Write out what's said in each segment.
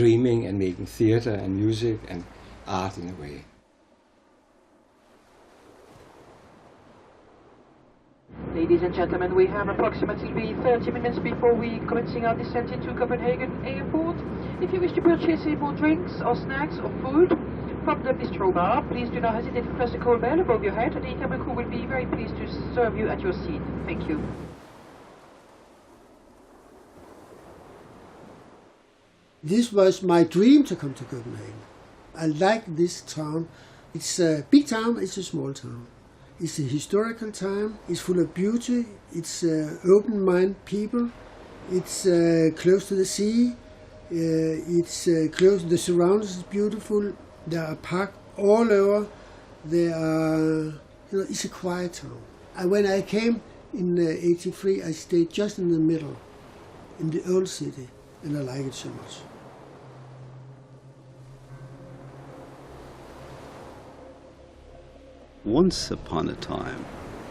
dreaming and making theater and music and art in a way. Ladies and gentlemen, we have approximately 30 minutes before we commencing our descent into Copenhagen Airport. If you wish to purchase any more drinks or snacks or food from the bistro bar, please do not hesitate to press the call bell above your head, and the cabin crew will be very pleased to serve you at your seat. Thank you. This was my dream to come to Copenhagen. I like this town. It's a big town, it's a small town. It's a historical town, it's full of beauty, it's open-minded people, it's close to the sea, it's close, the surroundings is beautiful, there are parks all over, there are, it's a quiet town. And when I came in '83, I stayed just in the middle, in the old city, and I like it so much. Once upon a time,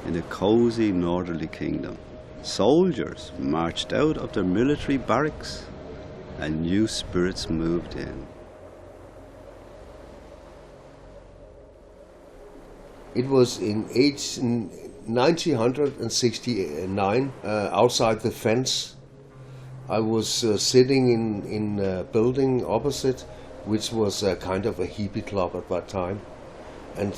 in a cosy northerly kingdom, soldiers marched out of their military barracks and new spirits moved in. It was in 1969, outside the fence. I was sitting in a building opposite, which was a kind of a hippie club at that time. And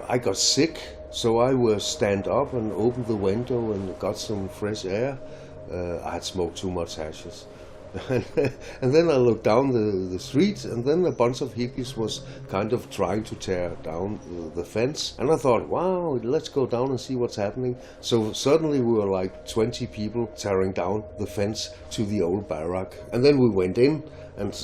I got sick, so I was stand up and opened the window and got some fresh air. I had smoked too much hashish. And then I looked down the street, and then a bunch of hippies was kind of trying to tear down the fence. And I thought, wow, let's go down and see what's happening. So suddenly we were like 20 people tearing down the fence to the old barrack. And then we went in and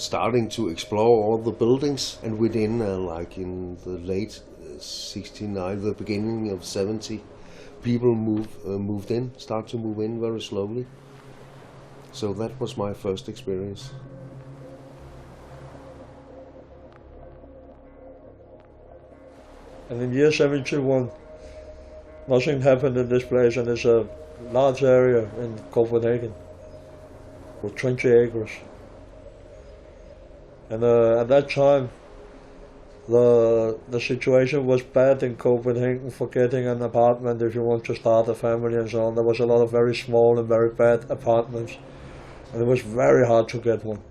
starting to explore all the buildings. And within, like in the late 69, the beginning of 70, people moved in, started to move in very slowly. So that was my first experience. And in year 71, nothing happened in this place, and it's a large area in Copenhagen with 20 acres. And at that time, the situation was bad in Copenhagen for getting an apartment if you want to start a family and so on. There was a lot of very small and very bad apartments, and it was very hard to get one.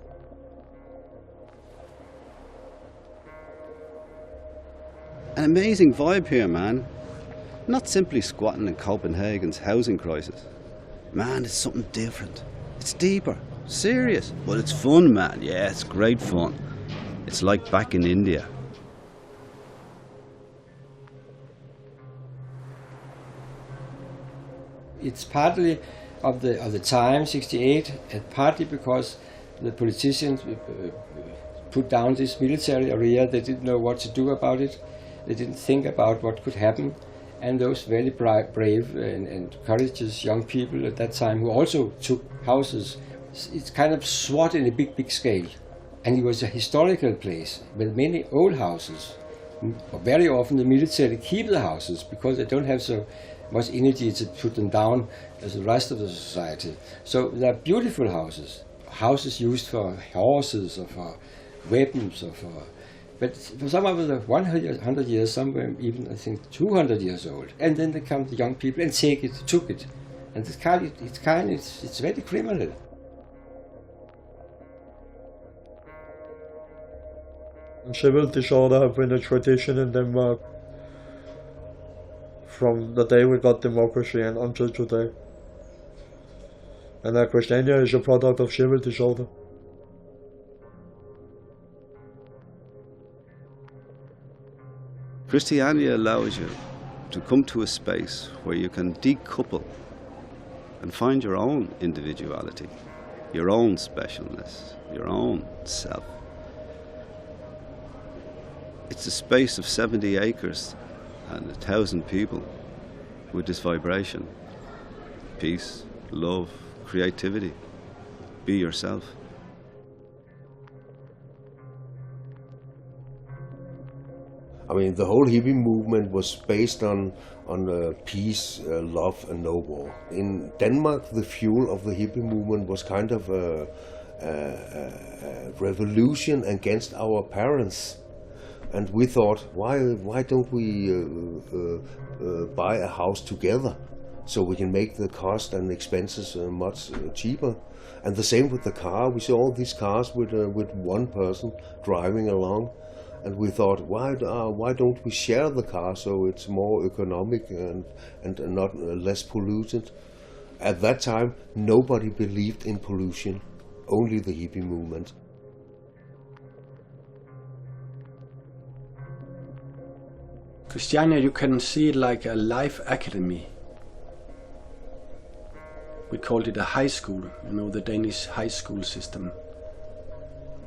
An amazing vibe here, man. Not simply squatting in Copenhagen's housing crisis. Man, it's something different. It's deeper, serious, but it's fun, man. Yeah, it's great fun. It's like back in India. It's partly of the time, 68, and partly because the politicians put down this military area. They didn't know what to do about it. They didn't think about what could happen. And those very brave and courageous young people at that time who also took houses, it's kind of SWAT in a big scale. And it was a historical place with many old houses. Very often the military keep the houses because they don't have so much energy to put them down as the rest of the society. So they're beautiful houses. Houses used for horses or for weapons or for... But for some of them, 100 years, somewhere even, I think, 200 years old. And then they come the young people and took it. And it's very criminal. Civil disorder have been a tradition in Denmark from the day we got democracy and until today. And Christiania is a product of civil disorder. Christiania allows you to come to a space where you can decouple and find your own individuality, your own specialness, your own self. It's a space of 70 acres and 1,000 people with this vibration. Peace, love, creativity. Be yourself. I mean, the whole hippie movement was based on peace, love and no war. In Denmark, the fuel of the hippie movement was kind of revolution against our parents. And we thought, why don't we buy a house together so we can make the cost and expenses much cheaper? And the same with the car. We saw all these cars with one person driving along, and we thought, why don't we share the car so it's more economic and not less polluted? At that time, nobody believed in pollution, only the hippie movement. Christiania, you can see it like a life academy. We called it a high school, the Danish high school system.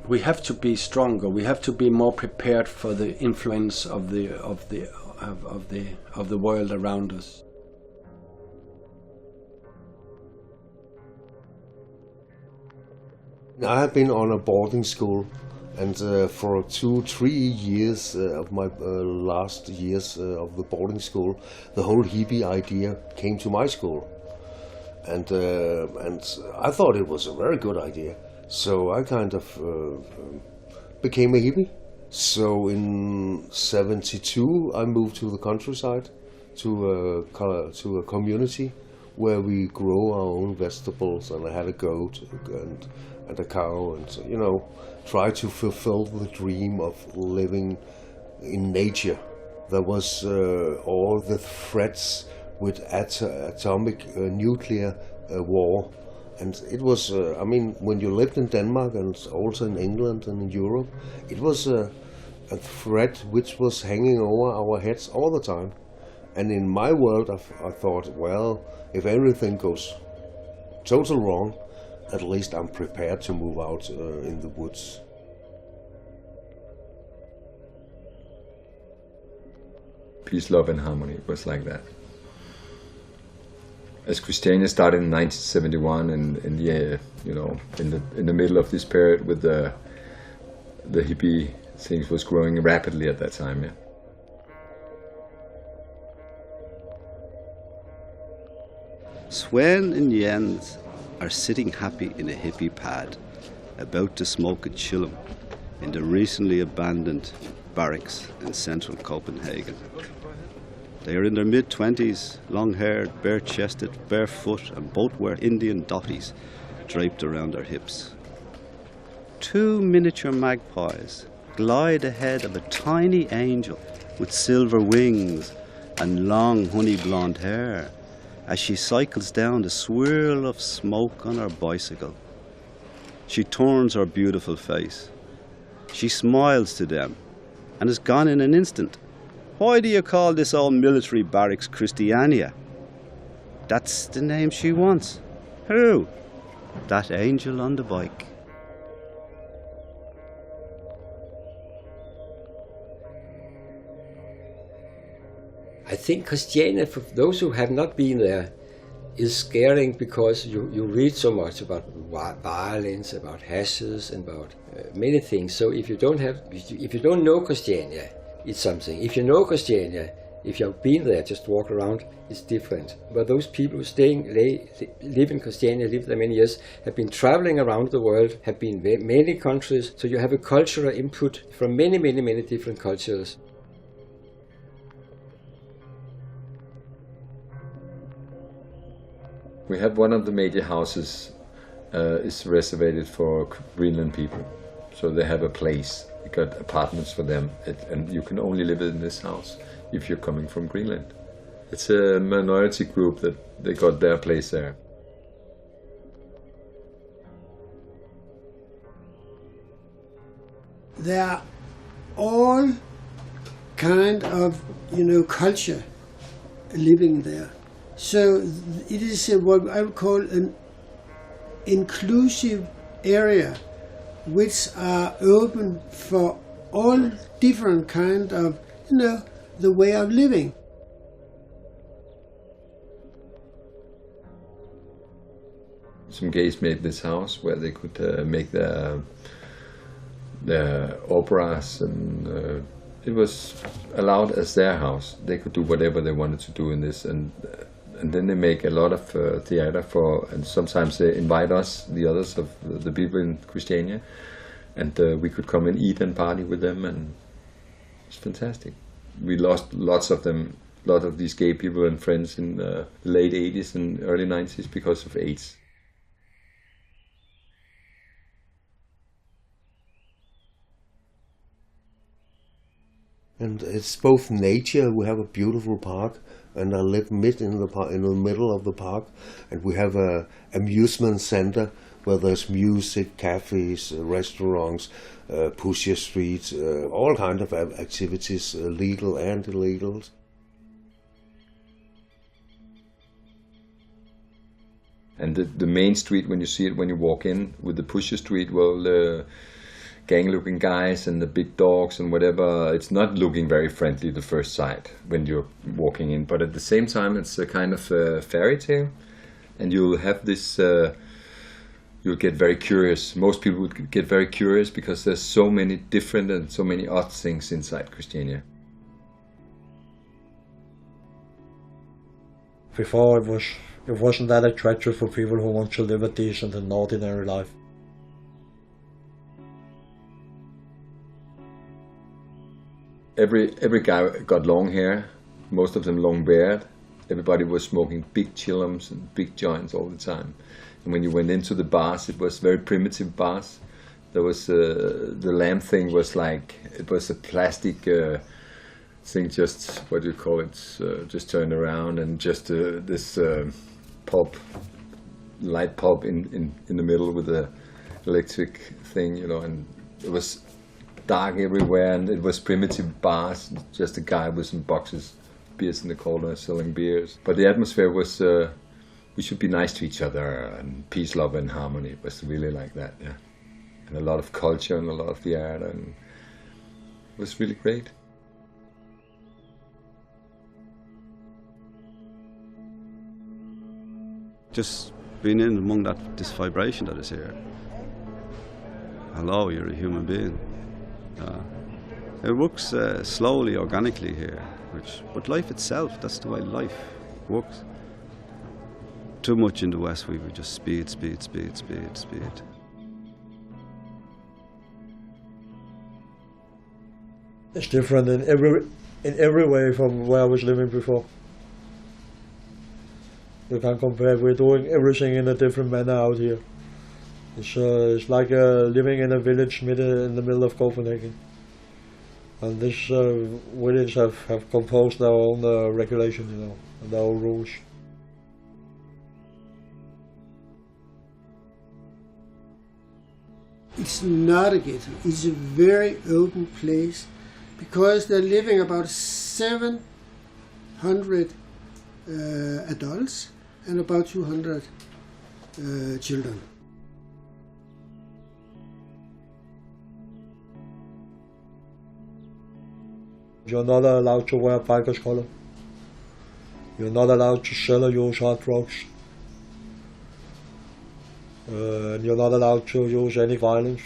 We have to be stronger. We have to be more prepared for the influence of the world around us. I have been on a boarding school, and for 2-3 years of my last years of the boarding school, the whole hippie idea came to my school, and I thought it was a very good idea. So I kind of became a hippie. So in '72, I moved to the countryside, to a community where we grow our own vegetables, and I had a goat and a cow, and try to fulfill the dream of living in nature. There was all the threats with atomic nuclear war, and it was when you lived in Denmark and also in England and in Europe, it was a threat which was hanging over our heads all the time. And in my world, I thought, well, if everything goes total wrong, at least I'm prepared to move out in the woods. Peace, love and harmony was like that. As Christiania started in 1971, and in the middle of this period with the hippie things was growing rapidly at that time, yeah. Sven and Jens are sitting happy in a hippie pad, about to smoke a chillum in the recently abandoned barracks in central Copenhagen. They are in their mid-20s, long-haired, bare-chested, barefoot, and both wear Indian dhottis draped around their hips. 2 miniature magpies glide ahead of a tiny angel with silver wings and long honey-blonde hair as she cycles down the swirl of smoke on her bicycle. She turns her beautiful face. She smiles to them and is gone in an instant. Why do you call this old military barracks Christiania? That's the name she wants. Who? That angel on the bike. I think Christiania, for those who have not been there, is scaring because you read so much about violence, about hashes, and about many things. So if you don't know Christiania, it's something. If you know Christiania, if you've been there, just walk around, it's different. But those people who live in Christiania, live there many years, have been traveling around the world, have been in many countries, so you have a cultural input from many, many, many different cultures. We have one of the major houses is reserved for Greenland people, so they have a place. We got apartments for them, and you can only live in this house if you're coming from Greenland. It's a minority group that they got their place there. There are all kind of culture living there. So it is what I would call an inclusive area, which are open for all different kind of, the way of living. Some gays made this house where they could make their operas, and it was allowed as their house. They could do whatever they wanted to do in this, and and then they make a lot of theater for, and sometimes they invite us, the others of the people in Christiania, and we could come and eat and party with them, and it's fantastic. We lost lots of them, a lot of these gay people and friends in the late 80s and early 90s because of AIDS. And it's both nature. We have a beautiful park, and I live in the park, in the middle of the park, and we have a amusement center where there's music, cafes, restaurants, pusher streets, all kinds of activities, legal and illegal. And the main street, when you see it, when you walk in with the pusher street, well, gang-looking guys and the big dogs and whatever, it's not looking very friendly the first sight when you're walking in. But at the same time, it's a kind of a fairy tale, and you'll have this. You'll get very curious. Most people would get very curious because there's so many different and so many odd things inside Christiania. Before it wasn't that attractive for people who want to live a decent and ordinary life. Every guy got long hair, most of them long beard. Everybody was smoking big chillums and big joints all the time. And when you went into the bars, it was very primitive bars. There was the lamp thing was like, it was a plastic thing, just, what do you call it, just turned around, and just this light pulp in the middle with the electric thing, you know, and it was dark everywhere, and it was primitive bars, just a guy with some boxes, beers in the corner selling beers. But the atmosphere was, we should be nice to each other, and peace, love and harmony. It was really like that, yeah. And a lot of culture and a lot of theater, and it was really great. Just being in among this vibration that is here. Hello, you're a human being. It works slowly, organically here, but life itself, that's the way life works. Too much in the West, we would just speed. It's different in every way from where I was living before. You can't compare. We're doing everything in a different manner out here. It's like living in a village in the middle of Copenhagen. And this village have composed their own regulations, you know, and their own rules. It's not a ghetto. It's a very open place because they're living about 700 adults and about 200 children. You're not allowed to wear a biker's collar. You're not allowed to sell or use hard drugs. And you're not allowed to use any violence.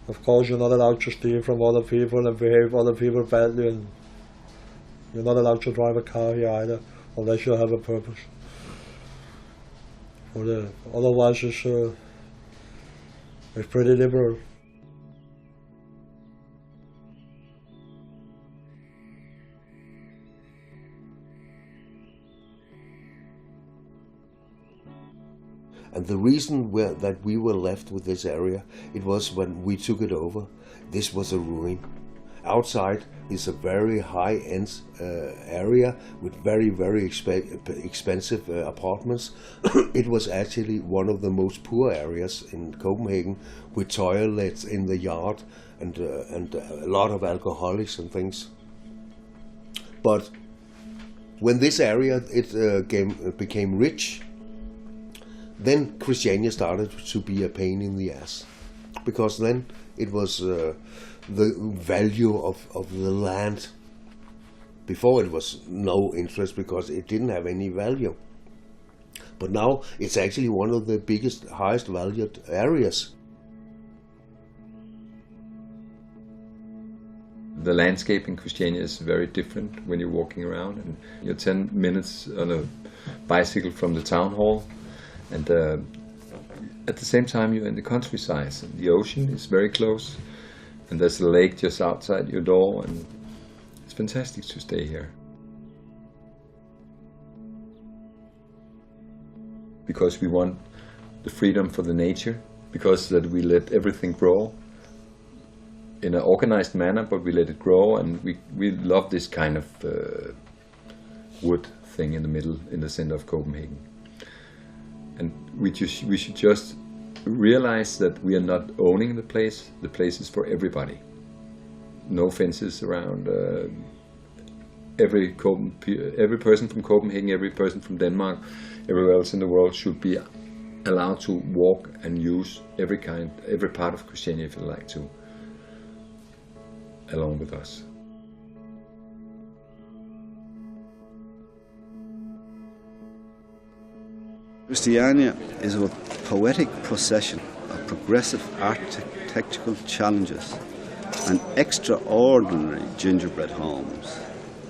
Of course, you're not allowed to steal from other people and behave other people badly, and you're not allowed to drive a car here either, unless you have a purpose. Otherwise, it's pretty liberal. And the reason that we were left with this area, it was when we took it over, this was a ruin. Outside is a very high-end area with very, very expensive apartments. It was actually one of the most poor areas in Copenhagen, with toilets in the yard and a lot of alcoholics and things. But when this area became rich, then Christiania started to be a pain in the ass, because then it was the value of the land. Before it was no interest because it didn't have any value. But now it's actually one of the biggest, highest valued areas. The landscape in Christiania is very different when you're walking around, and you're 10 minutes on a bicycle from the town hall, and at the same time you're in the countryside. And the ocean is very close, and there's a lake just outside your door, and it's fantastic to stay here. Because we want the freedom for the nature, because that we let everything grow in an organized manner, but we let it grow, and we love this kind of wood thing in the middle, in the center of Copenhagen. And we should just realize that we are not owning the place. The place is for everybody. No fences around. Every person from Copenhagen, every person from Denmark, everywhere else in the world should be allowed to walk and use every part of Christiania if you like to, along with us. Christiania is a poetic procession of progressive architectural challenges and extraordinary gingerbread homes,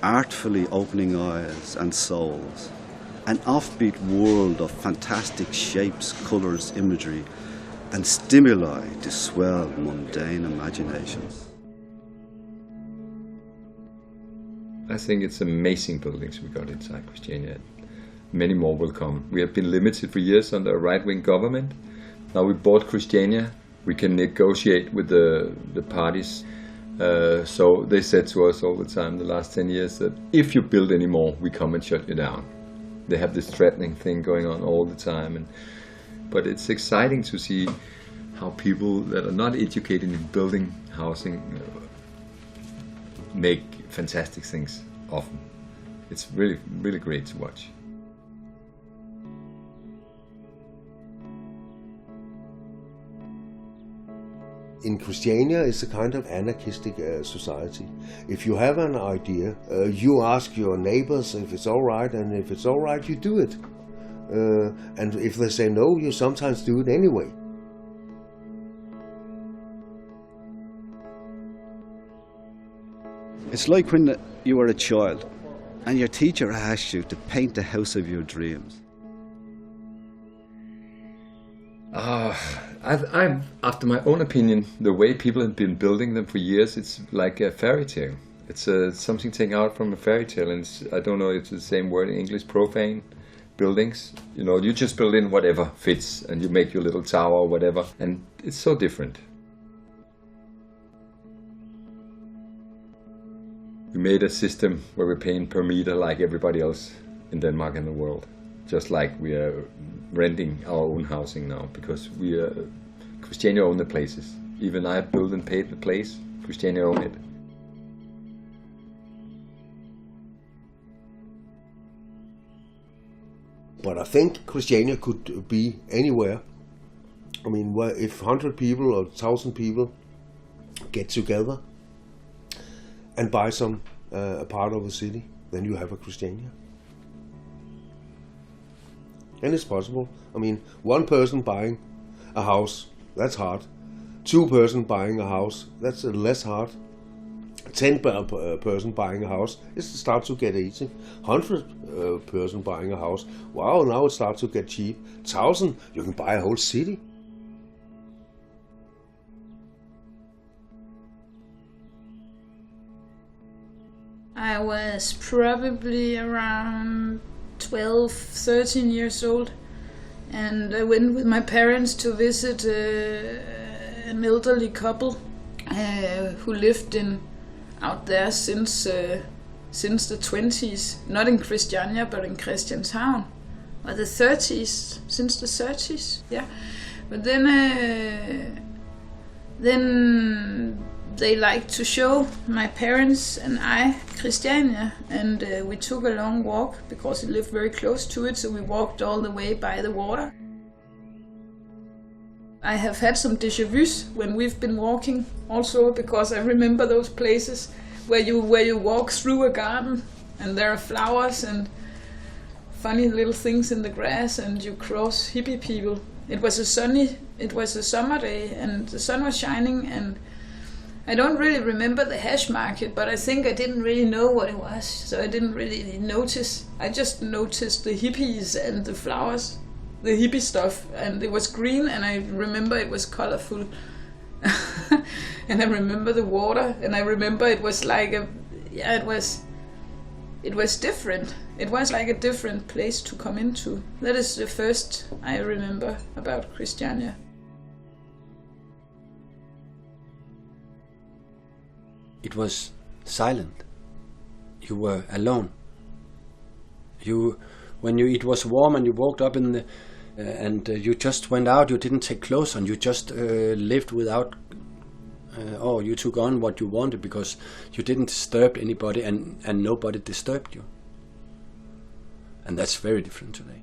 artfully opening eyes and souls, an offbeat world of fantastic shapes, colours, imagery, and stimuli to swell mundane imaginations. I think it's amazing buildings we got inside Christiania. Many more will come. We have been limited for years under a right-wing government. Now we bought Christiania. We can negotiate with the parties. So they said to us all the time the last 10 years that if you build any more, we come and shut you down. They have this threatening thing going on all the time. But it's exciting to see how people that are not educated in building housing make fantastic things often. It's really, really great to watch. In Christiania, it's a kind of anarchistic society. If you have an idea, you ask your neighbors if it's all right, and if it's all right, you do it. And if they say no, you sometimes do it anyway. It's like when you were a child and your teacher asked you to paint the house of your dreams. After my own opinion, the way people have been building them for years, it's like a fairy tale. It's something taken out from a fairy tale, and I don't know if it's the same word in English, profane buildings. You know, you just build in whatever fits, and you make your little tower or whatever, and it's so different. We made a system where we're paying per meter like everybody else in Denmark and the world. Just like we are renting our own housing now, because Christiania own the places. Even I built and paid the place, Christiania own it. But I think Christiania could be anywhere. I mean, if 100 people or 1,000 people get together and buy some a part of the city, then you have a Christiania. And it's possible. I mean, one person buying a house, that's hard. 2 person buying a house, that's less hard. 10 person buying a house, it starts to get easy. 100 person buying a house, wow, now it starts to get cheap. 1,000, you can buy a whole city. I was probably around 12, 13 years old, and I went with my parents to visit an elderly couple who lived out there since the 20s, not in Christiania but in Christianshavn, or the 30s, since the 30s, yeah. But then they liked to show my parents and I Christiania, and we took a long walk because we lived very close to it, so we walked all the way by the water. I have had some déjà vus when we've been walking also, because I remember those places where you walk through a garden and there are flowers and funny little things in the grass, and you cross hippie people. It was a summer day and the sun was shining, and I don't really remember the hash market, but I think I didn't really know what it was, so I didn't really notice. I just noticed the hippies and the flowers, the hippie stuff, and it was green, and I remember it was colorful. And I remember the water, and I remember it was like it was different. It was like a different place to come into. That is the first I remember about Christiania. It was silent. You were alone. It was warm and you walked up in the, you just went out. You didn't take clothes on. You just lived without. You took on what you wanted because you didn't disturb anybody, and nobody disturbed you. And that's very different today.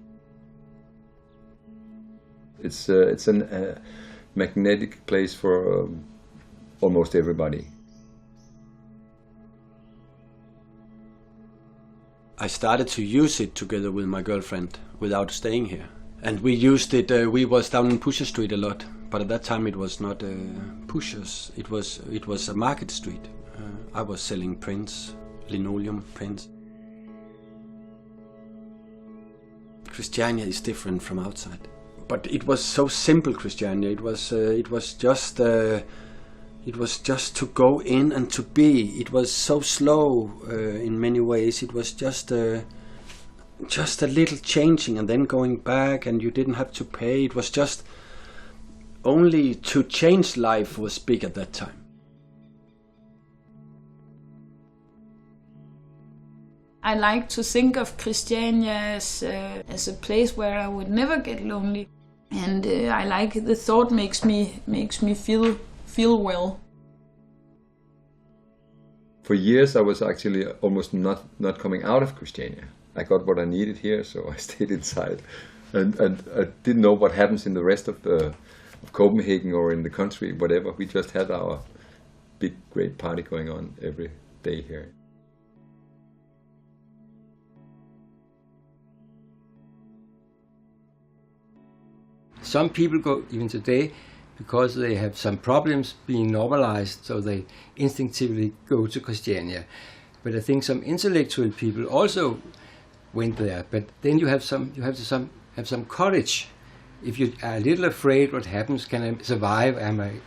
It's a magnetic place for almost everybody. I started to use it together with my girlfriend without staying here. And we used it, we was down in Pusher Street a lot, but at that time it was not Pushers, it was a market street. I was selling prints, linoleum prints. Christiania is different from outside. But it was so simple, Christiania. It was just to go in and to be. It was so slow in many ways. It was just a little changing and then going back, and you didn't have to pay. It was just only to change life was big at that time. I like to think of Christiania as a place where I would never get lonely, and I like the thought makes me feel well. For years I was actually almost not coming out of Christiania. I got what I needed here, so I stayed inside, and I didn't know what happens in the rest of Copenhagen or in the country, whatever. We just had our big great party going on every day here. Some people go, even today, because they have some problems being normalized, so they instinctively go to Christiania. But I think some intellectual people also went there. But then you have to have some courage. If you are a little afraid what happens, can I survive? Am I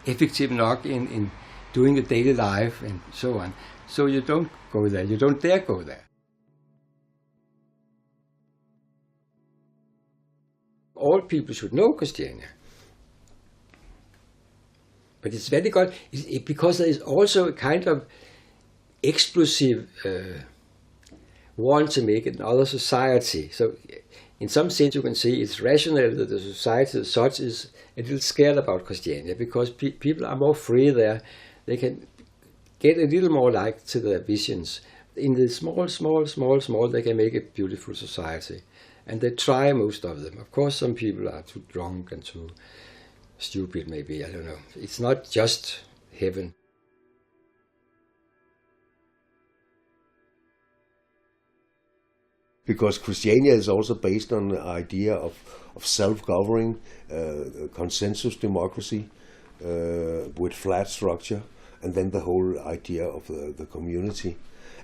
effective enough in doing the daily life and so on? So you don't go there. You don't dare go there. All people should know Christiania. But it's very good because there is also a kind of explosive want to make another society. So in some sense you can say it's rational that the society as such is a little scared about Christiania because people are more free there. They can get a little more like to their visions. In the small, they can make a beautiful society. And they try, most of them. Of course, some people are too drunk and too stupid, maybe, I don't know. It's not just heaven. Because Christiania is also based on the idea of self-governing, consensus democracy with flat structure, and then the whole idea of the community.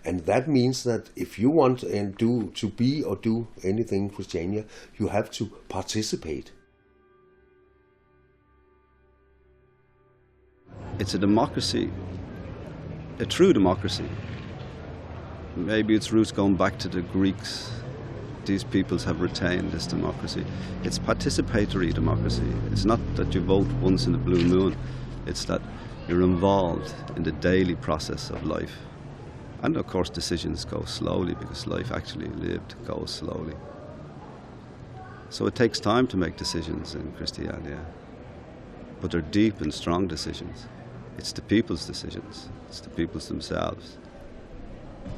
And that means that if you want to be or do anything in Christiania, you have to participate. It's a democracy, a true democracy. Maybe its roots going back to the Greeks. These peoples have retained this democracy. It's participatory democracy. It's not that you vote once in a blue moon. It's that you're involved in the daily process of life. And of course decisions go slowly because life actually lived goes slowly. So it takes time to make decisions in Christiania. But they're deep and strong decisions. It's the people's decisions. It's the people's themselves.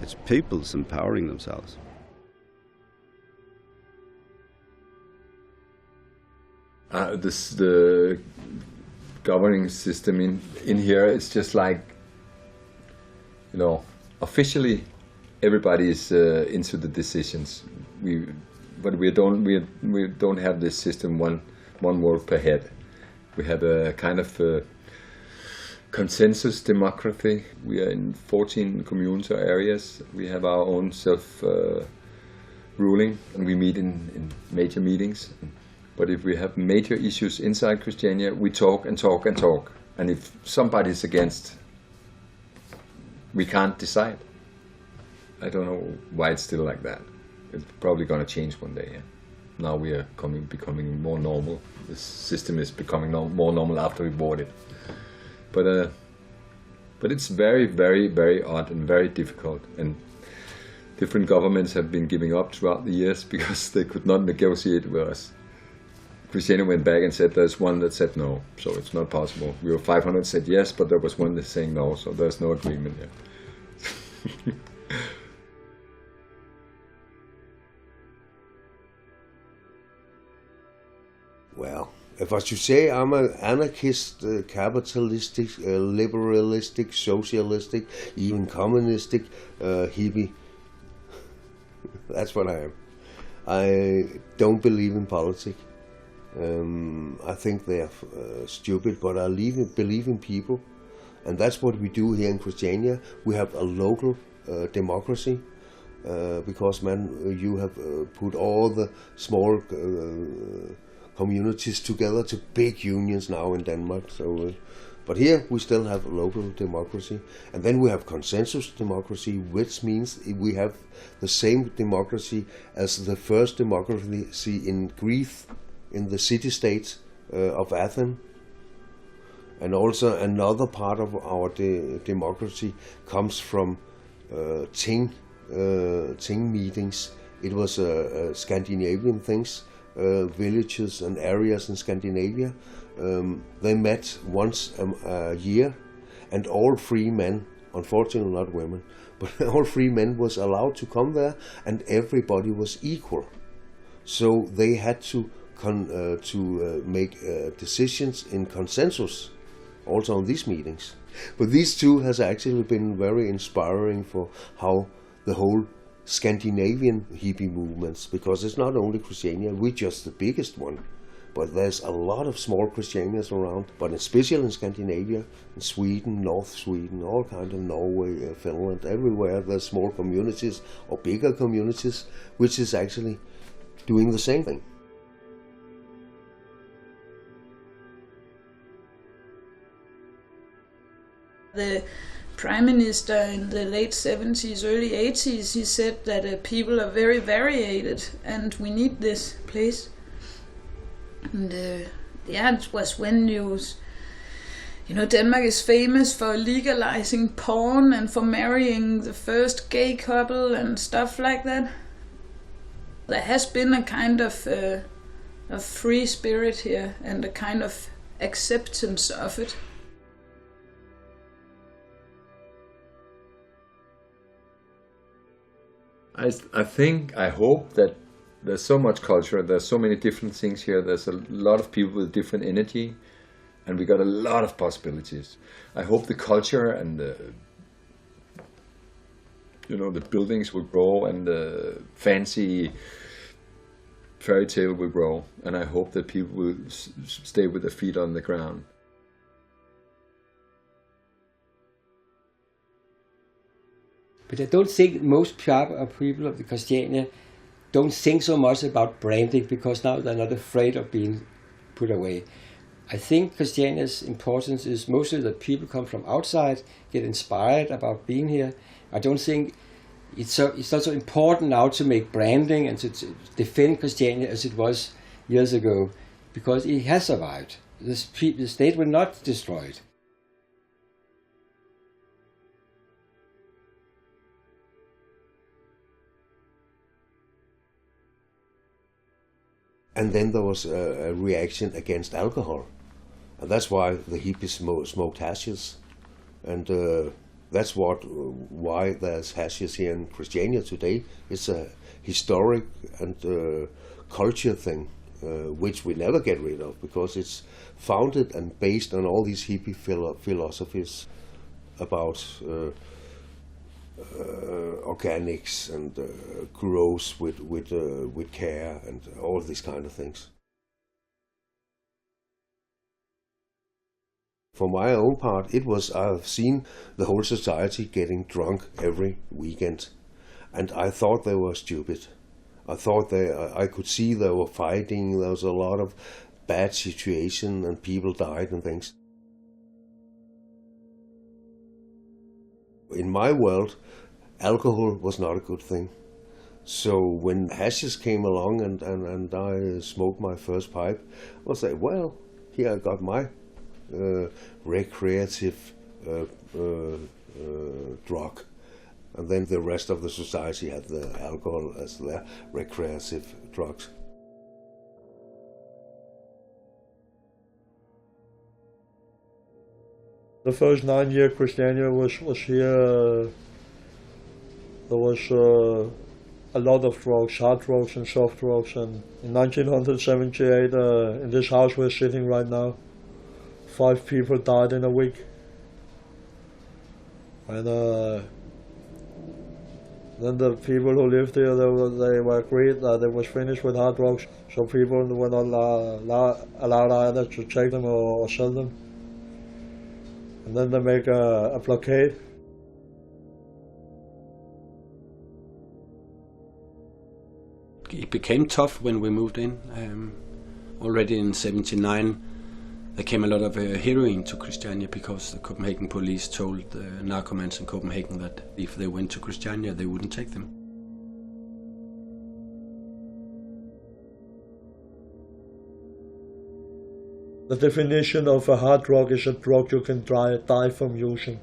It's people's empowering themselves. The governing system in here, it's just like, you know, officially everybody is into the decisions. But we don't have this system one word per head. We have a kind of consensus democracy. We are in 14 communes or areas. We have our own self-ruling, and we meet in major meetings. But if we have major issues inside Christiania, we talk and talk and talk. And if somebody's against, we can't decide. I don't know why it's still like that. It's probably going to change one day. Yeah? Now we are becoming more normal. The system is becoming more normal after we bought it. But it's very, very, very odd and very difficult. And different governments have been giving up throughout the years because they could not negotiate with us. Christiania went back and said there's one that said no, so it's not possible. We were 500 said yes, but there was one that's saying no, so there's no agreement yet. Well, if I should say I'm an anarchist, capitalistic, liberalistic, socialistic, even communistic hippie, that's what I am. I don't believe in politics. I think they are stupid, but I believe in people, and that's what we do here in Christiania. We have a local democracy because, man, you have put all the small communities together to big unions now in Denmark. So, but here we still have a local democracy, and then we have consensus democracy, which means we have the same democracy as the first democracy in Greece, in the city-state of Athens, and also another part of our democracy comes from Ting meetings. It was Scandinavian things, villages and areas in Scandinavia. They met once a year, and all free men, unfortunately not women, but all free men was allowed to come there, and everybody was equal. So they had to make decisions in consensus, also on these meetings. But these two has actually been very inspiring for how the whole Scandinavian hippie movements, because it's not only Christiania, we're just the biggest one, but there's a lot of small Christianias around, but especially in Scandinavia, in Sweden, North Sweden, all kinds of Norway, Finland, everywhere there's small communities or bigger communities, which is actually doing the same thing. The Prime Minister in the late 70s, early 80s, he said that people are very variated and we need this place. And yeah, it was when Denmark is famous for legalizing porn and for marrying the first gay couple and stuff like that. There has been a kind of free spirit here and a kind of acceptance of it. I hope that there's so much culture, there's so many different things here, there's a lot of people with different energy, and we got a lot of possibilities. I hope the culture and the buildings will grow, and the fancy fairy tale will grow, and I hope that people will stay with their feet on the ground. But I don't think most people of the Christiania don't think so much about branding, because now they're not afraid of being put away. I think Christiania's importance is mostly that people come from outside, get inspired about being here. I don't think it's not so important now to make branding and to defend Christiania as it was years ago, because it has survived. The state will not destroy it. And then there was a reaction against alcohol. And that's why the hippies smoked hashes. And that's why there's hashes here in Christiania today. It's a historic and culture thing, which we never get rid of, because it's founded and based on all these hippie philosophies about organics and growth with care and all these kind of things. For my own part, I've seen the whole society getting drunk every weekend, and I thought they were stupid. I thought I could see they were fighting, there was a lot of bad situation and people died and things. In my world, alcohol was not a good thing. So when hashish came along and I smoked my first pipe, I was like, well, here I got my recreative drug. And then the rest of the society had the alcohol as their recreative drugs. The first 9 years Christiania was here, there was a lot of drugs, hard drugs and soft drugs, and in 1978 in this house we're sitting right now, 5 people died in a week. And then the people who lived here, they were agreed that it was finished with hard drugs, so people were not allowed either to take them or sell them. And then they make a blockade. It became tough when we moved in. Already in '79, there came a lot of heroin to Christiania because the Copenhagen police told the narcomans in Copenhagen that if they went to Christiania, they wouldn't take them. The definition of a hard drug is a drug you can die from using.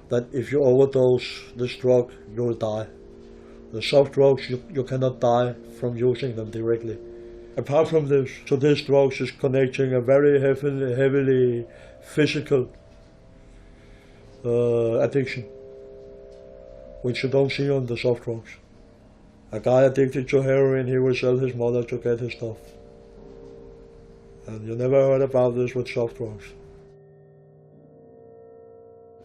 That if you overdose this drug, you'll die. The soft drugs, you cannot die from using them directly. Apart from this, to these drugs is connecting a very heavily physical addiction, which you don't see on the soft drugs. A guy addicted to heroin, he will sell his mother to get his stuff. And you never heard about this with soft drugs.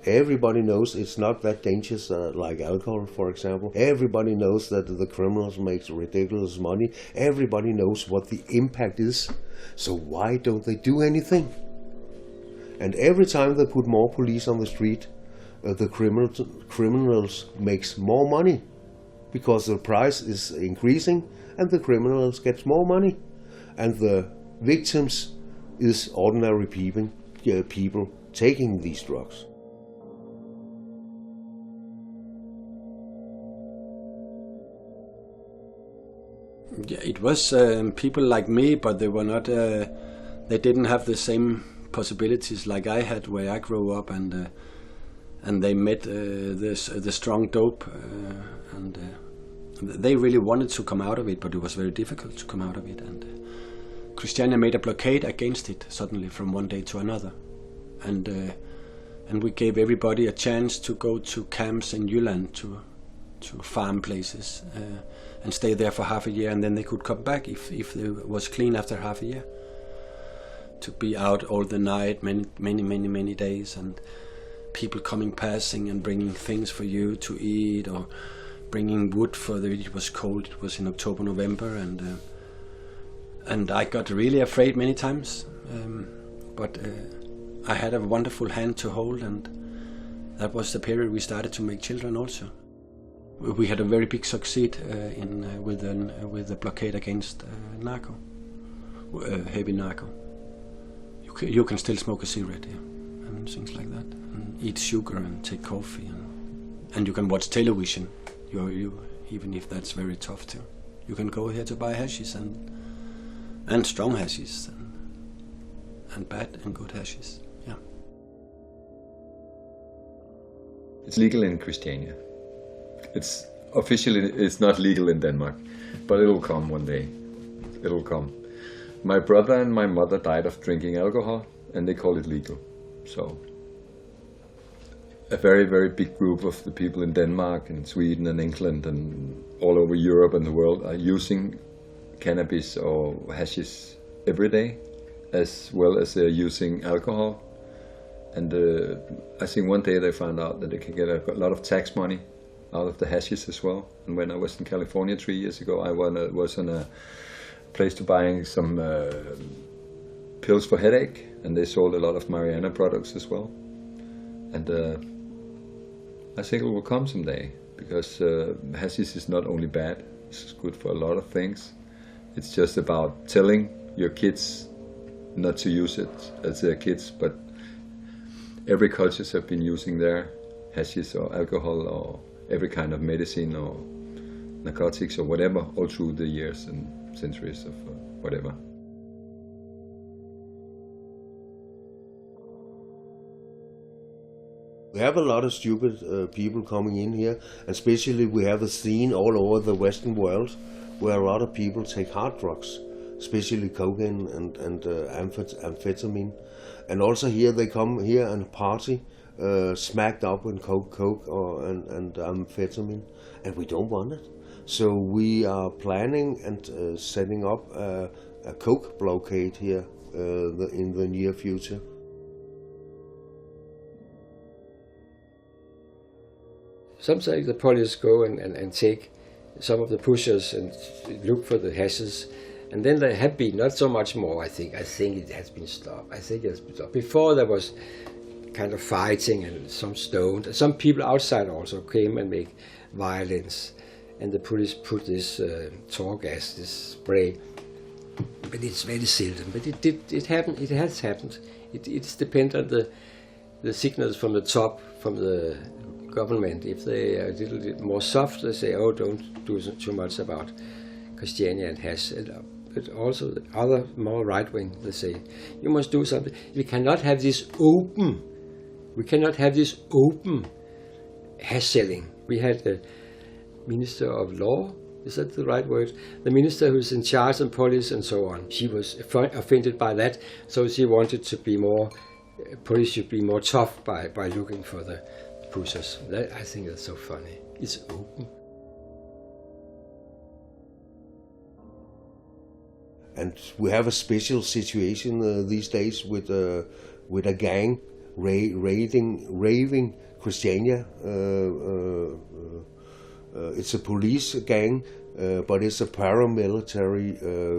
Everybody knows it's not that dangerous like alcohol, for example. Everybody knows that the criminals make ridiculous money. Everybody knows what the impact is. So why don't they do anything? And every time they put more police on the street, the criminals makes more money. Because the price is increasing and the criminals get more money. And the victims is ordinary people taking these drugs. Yeah, it was people like me, but they were not. They didn't have the same possibilities like I had, where I grew up, and they met the strong dope, and they really wanted to come out of it, but it was very difficult to come out of it. And Christiania made a blockade against it suddenly from one day to another, and we gave everybody a chance to go to camps in Jylland, to farm places, and stay there for half a year, and then they could come back if it was clean after half a year. To be out all the night, many days, and people coming, passing, and bringing things for you to eat, or bringing wood for it was cold. It was in October, November, and I got really afraid many times. But I had a wonderful hand to hold, and that was the period we started to make children also. We had a very big succeed with the blockade against narco, heavy narco. You can still smoke a cigarette here, and things like that, and eat sugar and take coffee, and you can watch television. Even if that's very tough too. You can go here to buy hashish and strong hashish and bad and good hashish. Yeah. It's legal in Christiania. It's officially not legal in Denmark, but it'll come one day. It'll come. My brother and my mother died of drinking alcohol, and they call it legal. So a very, very big group of the people in Denmark and Sweden and England and all over Europe and the world are using cannabis or hashish every day, as well as they're using alcohol. And I think one day they found out that they can get a lot of tax money out of the hashish as well. And when I was in California 3 years ago, I was on a place to buying some pills for headache, and they sold a lot of marijuana products as well. And I think it will come someday, because hashish is not only bad, it's good for a lot of things. It's just about telling your kids not to use it as their kids, but every cultures have been using their hashish or alcohol or every kind of medicine or narcotics or whatever all through the years and centuries of whatever. We have a lot of stupid people coming in here, and especially we have a scene all over the Western world where a lot of people take hard drugs, especially cocaine and amphetamine. And also here they come here and party, smacked up with coke and amphetamine, and we don't want it. So we are planning and setting up a coke blockade here in the near future. Sometimes the police go and take some of the pushers and look for the hashes, and then there have been not so much more. I think it has been stopped. Before there was kind of fighting and some stoned. Some people outside also came and make violence, and the police put this tear gas, this spray. But it's very seldom. But it happened. It has happened. It's depends on the signals from the top, from the government. If they are a little bit more soft, they say, "Oh, don't do too much about Christiania and hash." But also the other more right wing, they say, "You must do something. We cannot have this open. We cannot have this open hash selling." We had the Minister of Law. Is that the right word? The minister who's in charge of police and so on. She was offended by that, so she wanted to be more. Police should be more tough by looking for the pushers. I think that's so funny. It's open. And we have a special situation these days with a gang raving Christiania. It's a police gang, but it's a paramilitary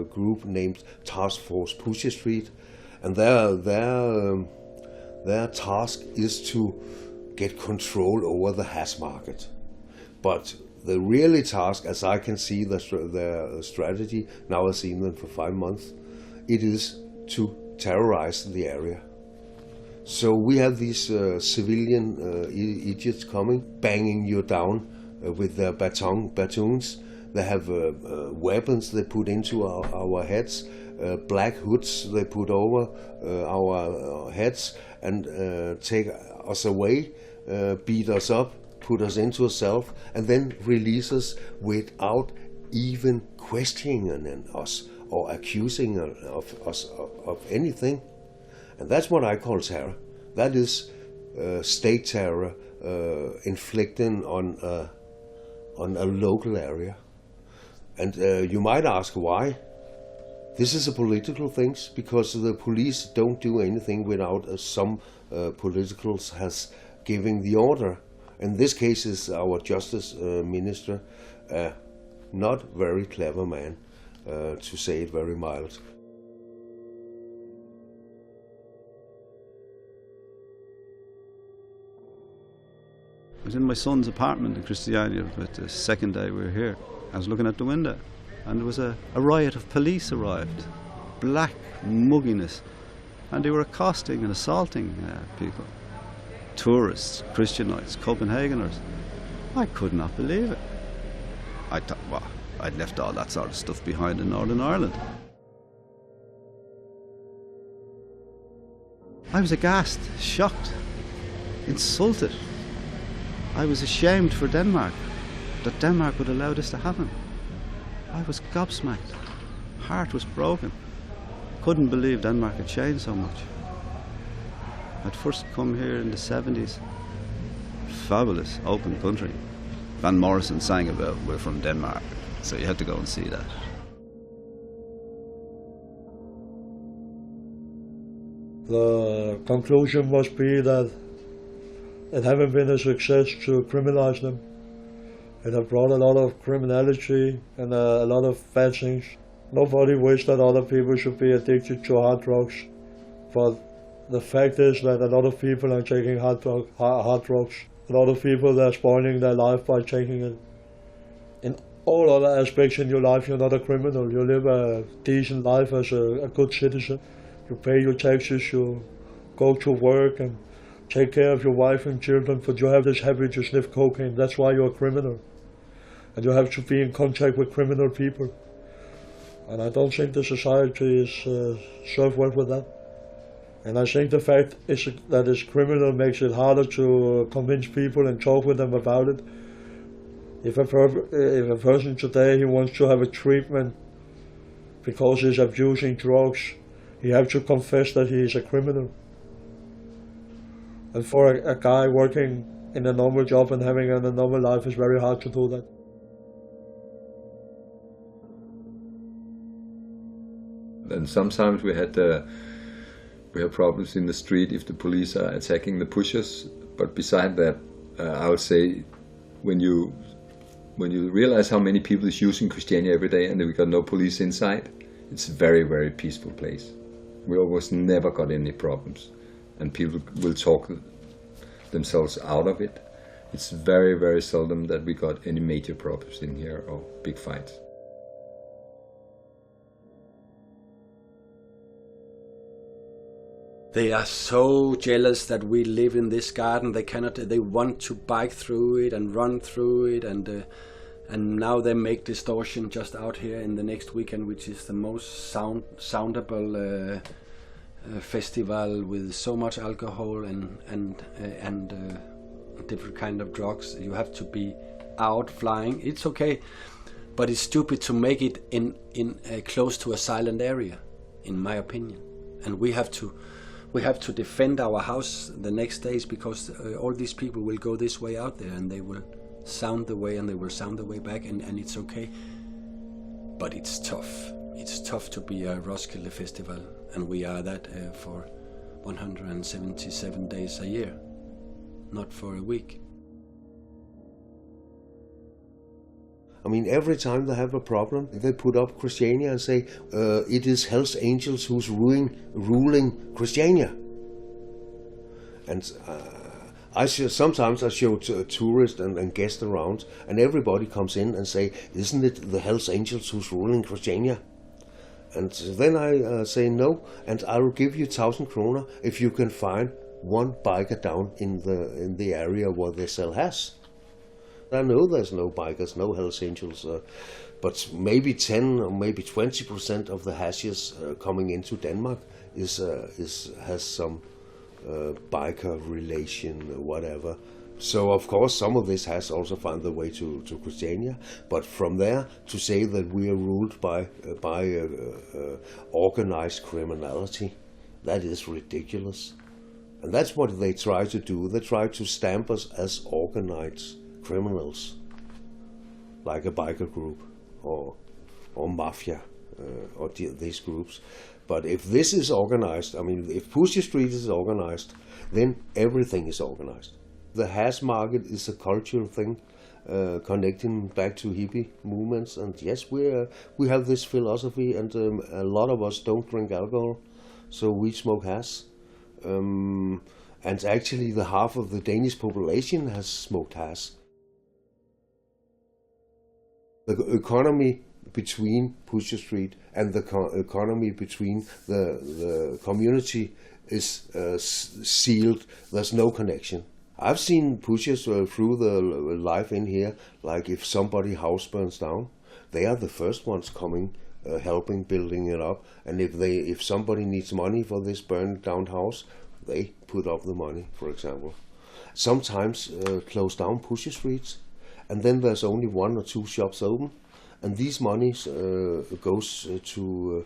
group named Task Force Pusher Street, and their task is to get control over the hash market. But the really task, as I can see their strategy, now I've seen them for 5 months, it is to terrorize the area. So we have these civilian idiots coming, banging you down with their batons. They have weapons they put into our heads, black hoods they put over our heads and take us away, beat us up, put us into a cell, and then release us without even questioning us or accusing us of anything. And that's what I call terror. That is state terror inflicting on a local area. And you might ask why. This is a political thing, because the police don't do anything without some politicals has given the order. In this case is our justice minister, not very clever man, to say it very mild. I was in my son's apartment in Christiania, but the second day we were here, I was looking at the window, and there was a riot of police arrived, black mugginess, and they were accosting and assaulting people. Tourists, Christianites, Copenhageners. I could not believe it. I thought, well, I'd left all that sort of stuff behind in Northern Ireland. I was aghast, shocked, insulted. I was ashamed for Denmark, that Denmark would allow this to happen. I was gobsmacked. Heart was broken. Couldn't believe Denmark had changed so much. I'd first come here in the 70s. Fabulous, open country. Van Morrison sang about "We're from Denmark," so you had to go and see that. The conclusion must be that it haven't been a success to criminalize them. It has brought a lot of criminality and a lot of bad things. Nobody wishes that other people should be addicted to hard drugs. But the fact is that a lot of people are taking hard drugs. A lot of people are spoiling their life by taking it. In all other aspects in your life, you're not a criminal. You live a decent life as a good citizen. You pay your taxes, you go to work and take care of your wife and children, but you have this habit to sniff cocaine. That's why you're a criminal. And you have to be in contact with criminal people. And I don't think the society is served well with that. And I think the fact is that it's criminal makes it harder to convince people and talk with them about it. If a person today he wants to have a treatment because he's abusing drugs, he has to confess that he is a criminal. And for a guy working in a normal job and having a normal life, it's very hard to do that. And sometimes we had problems in the street if the police are attacking the pushers. But beside that, I would say when you realize how many people is using Christiania every day and we got no police inside, it's a very, very peaceful place. We almost never got any problems, and people will talk themselves out of it. It's very, very seldom that we got any major problems in here or big fights. They are so jealous that we live in this garden. They want to bike through it and run through it, and now they make distortion just out here in the next weekend, which is the most soundable festival with so much alcohol and different kind of drugs. You have to be out flying. It's okay, but it's stupid to make it in close to a silent area, in my opinion. And we have to defend our house the next days, because all these people will go this way out there and they will sound the way and they will sound the way back, and it's okay. But it's tough. It's tough to be a Roskilde festival, and we are that for 177 days a year, not for a week. I mean, every time they have a problem, they put up Christiania and say, it is Hell's Angels who's ruling Christiania. And sometimes I show tourists and guests around, and everybody comes in and say, isn't it the Hell's Angels who's ruling Christiania? And then I say no, and I will give you 1,000 kroner if you can find one biker down in the area where they sell hash. I know there's no bikers, no Hells Angels, but maybe 10 or maybe 20% of the hashes coming into Denmark has some biker relation or whatever. So of course some of this has also found the way to Christiania, but from there to say that we are ruled by organized criminality, that is ridiculous. And that's what they try to do. They try to stamp us as organized criminals, like a biker group or mafia or these groups. But if this is organized, I mean, if Pussy Street is organized, then everything is organized. The hash market is a cultural thing, connecting back to hippie movements. And yes, we have this philosophy, and a lot of us don't drink alcohol, so we smoke hash. And actually, the half of the Danish population has smoked hash. The economy between Pusher Street and the economy between the community is sealed. There's no connection. I've seen pushers through the life in here, like if somebody's house burns down, they are the first ones coming, helping, building it up. And if somebody needs money for this burned down house, they put up the money, for example. Sometimes close down Pusher Streets, and then there's only 1 or 2 shops open, and these monies goes to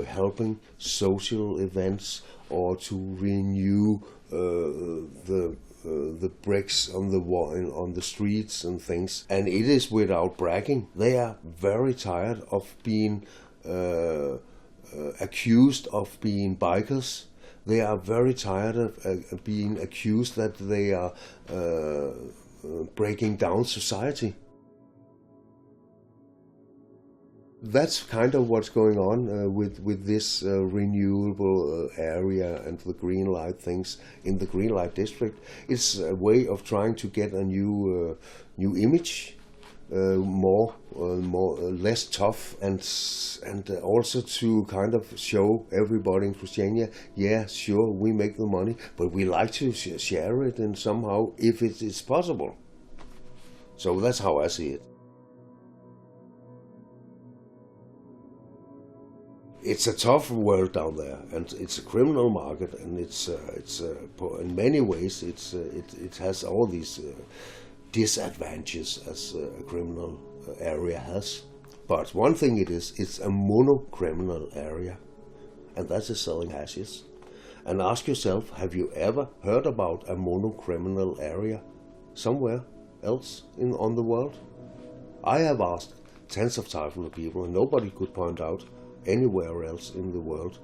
helping social events or to renew the bricks on the wall, on the streets and things. And it is without bragging. They are very tired of being accused of being bikers. They are very tired of being accused that they are breaking down society. That's kind of what's going on with this renewable area and the green light things in the green light district. It's a way of trying to get a new image, less tough, and also to kind of show everybody in Christiania, yeah, sure, we make the money, but we like to share it and somehow if it is possible. So that's how I see it. It's a tough world down there, and it's a criminal market, and it's in many ways it has all these disadvantages as a criminal area has. But one thing it's a mono-criminal area, and that is selling hashish. And ask yourself, have you ever heard about a mono-criminal area somewhere else on the world? I have asked tens of thousands of people, and nobody could point out anywhere else in the world.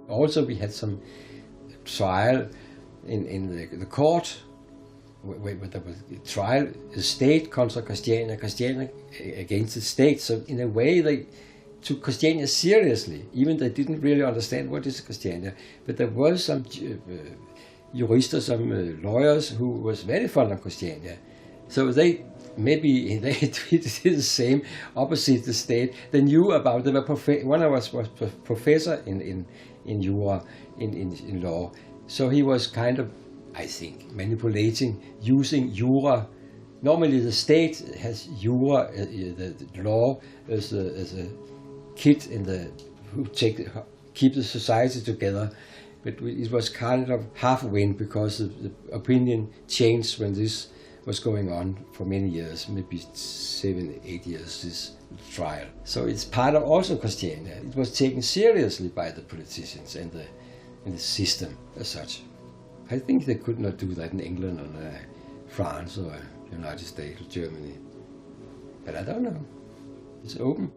Also, we had some trial in the court, where there was a trial, the state contra Christiania, Christiania against the state. So in a way, they took Christiania seriously, even they didn't really understand what is Christiania. But there was some jurists, some lawyers who was very fond of Christiania. So they treated it the same, opposite the state. They knew about it. One of us was professor in jura, in law. So he was kind of, I think, manipulating, using jura. Normally the state has jura, the law, as a kid who keep the society together. But it was kind of half-win because the opinion changed when this was going on for many years, maybe 7-8 years, this trial. So it's part of also Christiania. It was taken seriously by the politicians and the system as such. I think they could not do that in England or France or United States or Germany. But I don't know. It's open.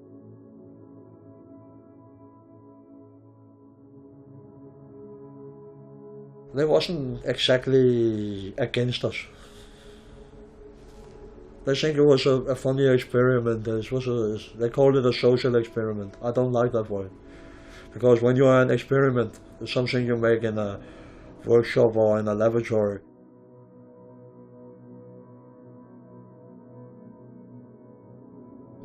They wasn't exactly against us. They think it was a funny experiment. They called it a social experiment. I don't like that word. Because when you are an experiment, it's something you make in a workshop or in a laboratory.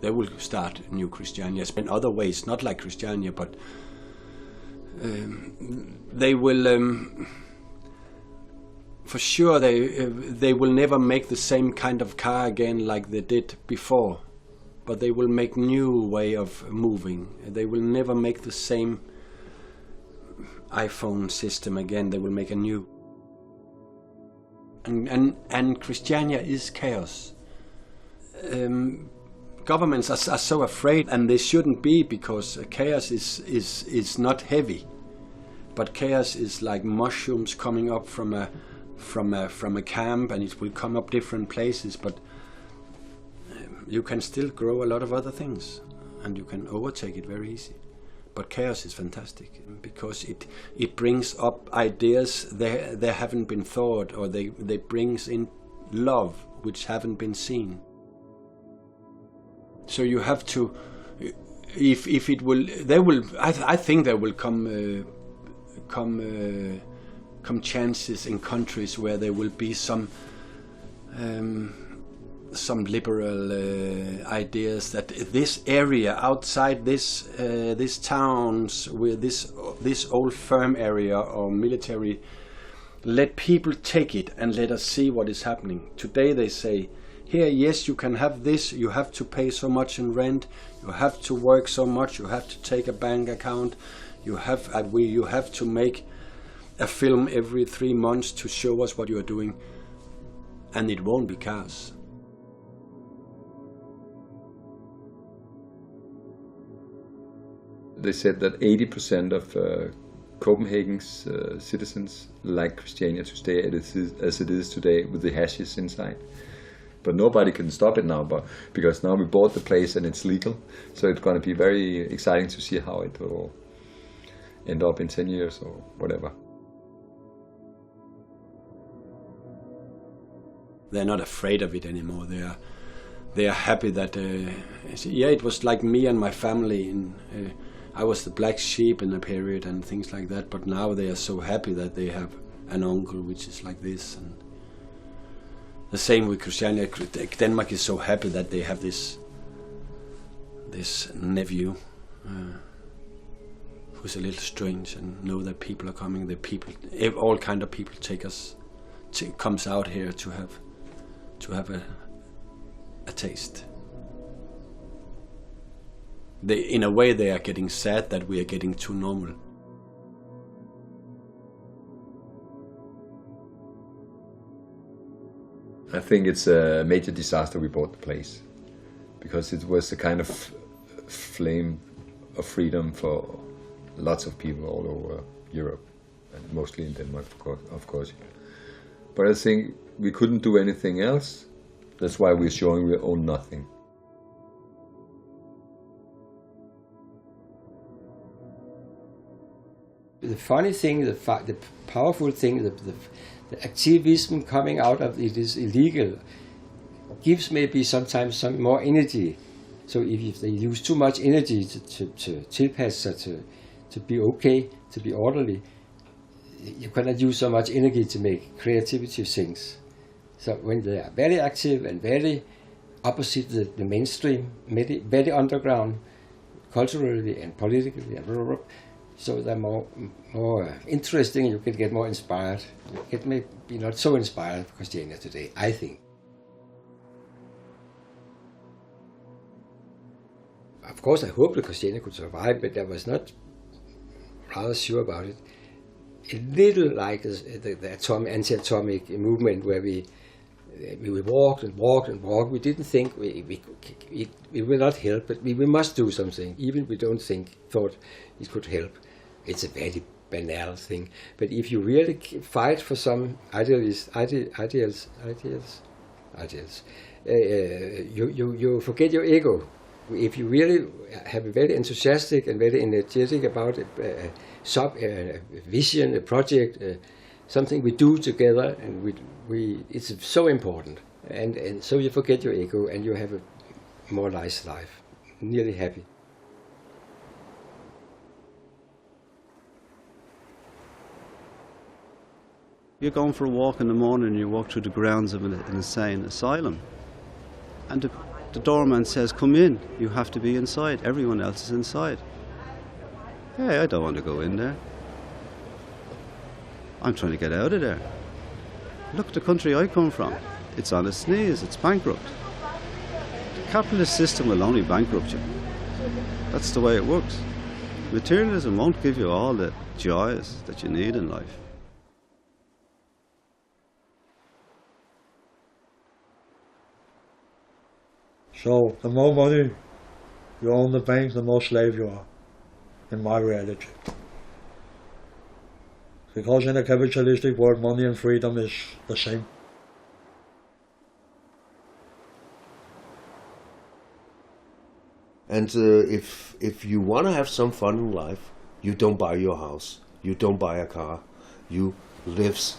They will start New Christiania in other ways, not like Christiania, but they will... for sure, they will never make the same kind of car again like they did before, but they will make new way of moving. They will never make the same iPhone system again. They will make a new. And Christiania is chaos. Governments are so afraid, and they shouldn't be, because chaos is not heavy, but chaos is like mushrooms coming up from a camp, and it will come up different places, but you can still grow a lot of other things, and you can overtake it very easy. But chaos is fantastic because it brings up ideas they haven't been thought, or they brings in love which haven't been seen. So you have to, if it will, there will. I think there will come chances in countries where there will be some liberal ideas that this area outside this towns with this old firm area or military, let people take it and let us see what is happening. Today they say, here, yes, you can have this, you have to pay so much in rent, you have to work so much, you have to take a bank account, you have to make a film every 3 months to show us what you are doing, and it won't be cars. They said that 80% of Copenhagen's citizens like Christiania to stay as it is today, with the hashes inside. But nobody can stop it now, because now we bought the place and it's legal. So it's going to be very exciting to see how it will end up in 10 years or whatever. They're not afraid of it anymore. They are happy that. It was like me and my family. I was the black sheep in a period and things like that. But now they are so happy that they have an uncle which is like this. And the same with Christiania. Denmark is so happy that they have this nephew who's a little strange and know that people are coming. The people, all kind of people, comes out here to have a taste. In a way, they are getting sad that we are getting too normal. I think it's a major disaster we bought the place, because it was a kind of flame of freedom for lots of people all over Europe, and mostly in Denmark, of course. But I think we couldn't do anything else. That's why we're showing we own nothing. The funny thing, the powerful thing, the activism coming out of it is illegal, gives maybe sometimes some more energy. So if they use too much energy to tilpasse, to be okay, to be orderly, you cannot use so much energy to make creativity things. So when they are very active and very opposite the mainstream, very underground, culturally and politically, and blah, blah, blah, so they're more interesting. You can get more inspired. It may be not so inspired for Christiania today, I think. Of course, I hope the Christiania could survive, but I was not rather sure about it. A little like the anti-atomic movement, where we walked and walked and walked. We didn't think we will not help, but we must do something. Even we don't thought it could help. It's a very banal thing. But if you really fight for some ideals, you forget your ego. If you really have a very enthusiastic and very energetic about a vision, a project, something we do together, and it's so important. And so you forget your ego and you have a more nice life, nearly happy. You're going for a walk in the morning and you walk through the grounds of an insane asylum. And the doorman says, "Come in, you have to be inside, everyone else is inside." Hey, I don't want to go in there. I'm trying to get out of there. Look at the country I come from. It's on its knees, it's bankrupt. The capitalist system will only bankrupt you. That's the way it works. Materialism won't give you all the joys that you need in life. So, the more money you own the bank, the more slave you are, in my reality. Because in a capitalistic world, money and freedom is the same. And if you want to have some fun in life, you don't buy your house, you don't buy a car, you live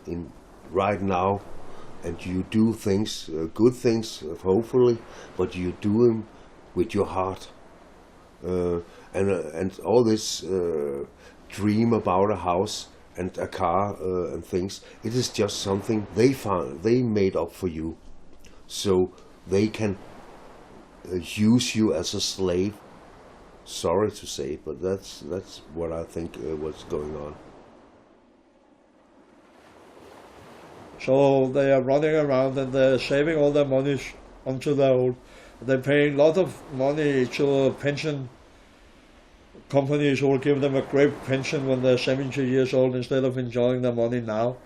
in right now. And you do things, good things, hopefully, but you do them with your heart. And all this dream about a house and a car and things, it is just something they made up for you, so they can use you as a slave. Sorry to say, but that's what I think what's going on. So they are running around and they're saving all their money until they're old. They're paying a lot of money to pension companies who will give them a great pension when they're 70 years old instead of enjoying their money now.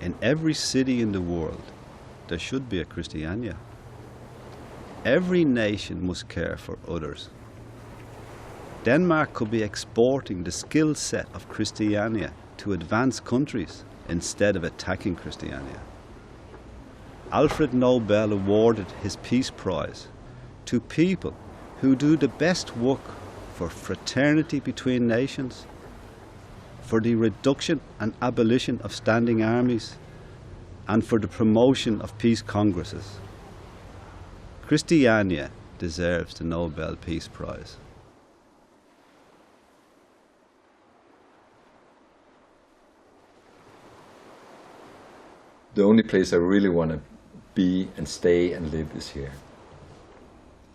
In every city in the world, there should be a Christiania. Every nation must care for others. Denmark could be exporting the skill set of Christiania to advanced countries instead of attacking Christiania. Alfred Nobel awarded his Peace Prize to people who do the best work for fraternity between nations, for the reduction and abolition of standing armies, and for the promotion of peace congresses. Christiania deserves the Nobel Peace Prize. The only place I really want to be and stay and live is here.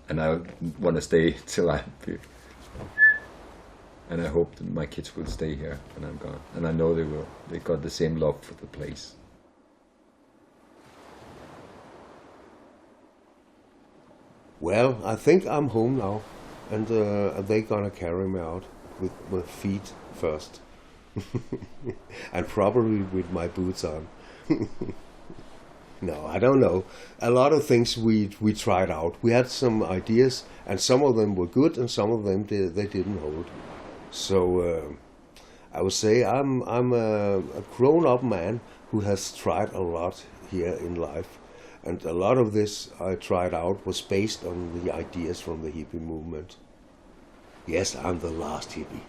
And I want to stay till I'm 50. And I hope that my kids will stay here when I'm gone. And I know they will. They got the same love for the place. Well, I think I'm home now, and they're gonna carry me out with my feet first, and probably with my boots on. No, I don't know. A lot of things we tried out. We had some ideas, and some of them were good, and some of them they didn't hold. So I would say I'm a grown-up man who has tried a lot here in life. And a lot of this I tried out was based on the ideas from the hippie movement. Yes, I'm the last hippie.